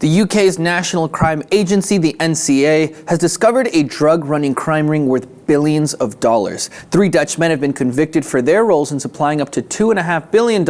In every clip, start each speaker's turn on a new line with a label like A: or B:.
A: The UK's National Crime Agency, the NCA, has discovered a drug-running crime ring worth billions of dollars. 3 Dutch men have been convicted for their roles in supplying up to $2.5 billion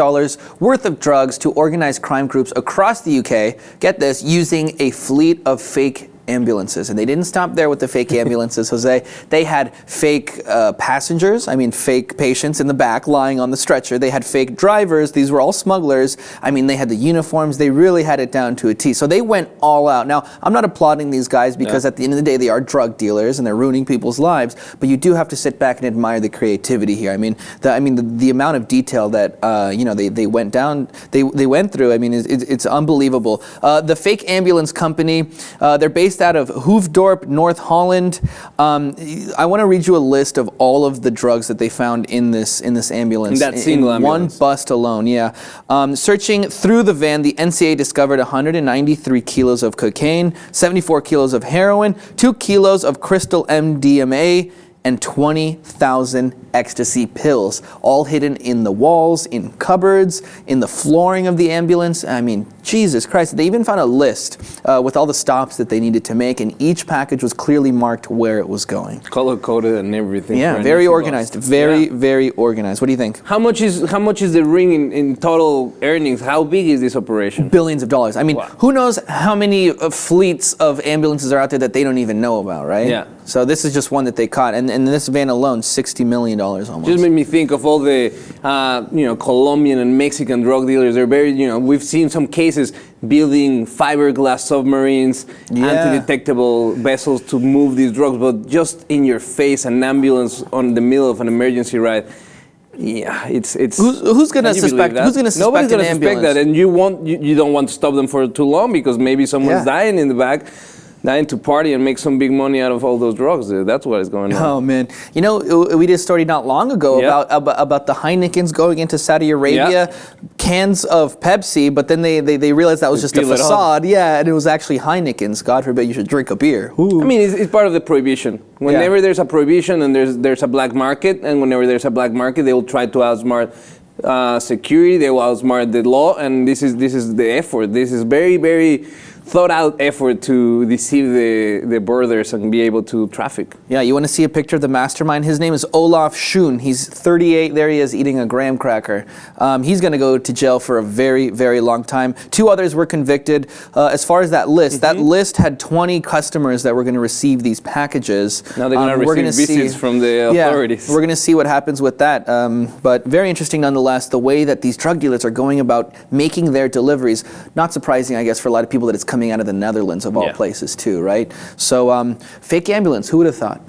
A: worth of drugs to organized crime groups across the UK, get this, using a fleet of fake ambulances. And they didn't stop there with the fake ambulances, Jose. They had fake passengers, fake patients in the back lying on the stretcher. They had fake drivers. These were all smugglers. They had the uniforms. They really had it down to a T. So they went all out. Now, I'm not applauding these guys because at the end of the day, they are drug dealers and they're ruining people's lives. But you do have to sit back and admire the creativity here. The amount of detail that they went down, they went through. It's unbelievable. The fake ambulance company, they're based out of Hoofddorp, North Holland. I want to read you a list of all of the drugs that they found in this ambulance.
B: In that single ambulance.
A: One bust alone, yeah. Searching through the van, the NCA discovered 193 kilos of cocaine, 74 kilos of heroin, 2 kilos of crystal MDMA, and 20,000 ecstasy pills, all hidden in the walls, in cupboards, in the flooring of the ambulance. Jesus Christ. They even found a list with all the stops that they needed to make, and each package was clearly marked where it was going.
B: Color-coded and everything.
A: Yeah, very organized. Very organized. What do you think?
B: How much is the ring in total earnings? How big is this operation?
A: Billions of dollars.
B: Wow.
A: Who knows how many fleets of ambulances are out there that they don't even know about, right?
B: Yeah.
A: So this is just one that they caught, and in this van alone, $60 million almost.
B: Just made me think of all the, Colombian and Mexican drug dealers. They're very, we've seen some cases building fiberglass submarines, anti-detectable vessels to move these drugs, but just in your face, an ambulance on the middle of an emergency ride. Yeah, it's.
A: Who's gonna suspect? Who's gonna suspect
B: Nobody's gonna
A: an
B: suspect
A: ambulance?
B: that, and you don't want to stop them for too long because maybe someone's dying in the back. Dying to party and make some big money out of all those drugs. That's what is going on.
A: Oh man, we did a story not long ago about the Heinekens going into Saudi Arabia, cans of Pepsi, but then they realized that was just a facade. Yeah, and it was actually Heinekens. God forbid you should drink a beer. Ooh.
B: It's part of the prohibition. Whenever there's a prohibition and there's a black market, and whenever there's a black market, they will try to outsmart security. They will outsmart the law, and this is the effort. This is very, very thought out effort to deceive the borders and be able to traffic.
A: Yeah, you want to see a picture of the mastermind? His name is Olaf Schoen. He's 38. There he is eating a graham cracker. He's going to go to jail for a very, very long time. 2 others were convicted. As far as that list, that list had 20 customers that were going to receive these packages.
B: Now they're going to receive visits from the authorities.
A: We're going to see what happens with that. But very interesting nonetheless, the way that these drug dealers are going about making their deliveries. Not surprising, I guess, for a lot of people that it's coming out of the Netherlands of all places too, right? So fake ambulance, who would have thought?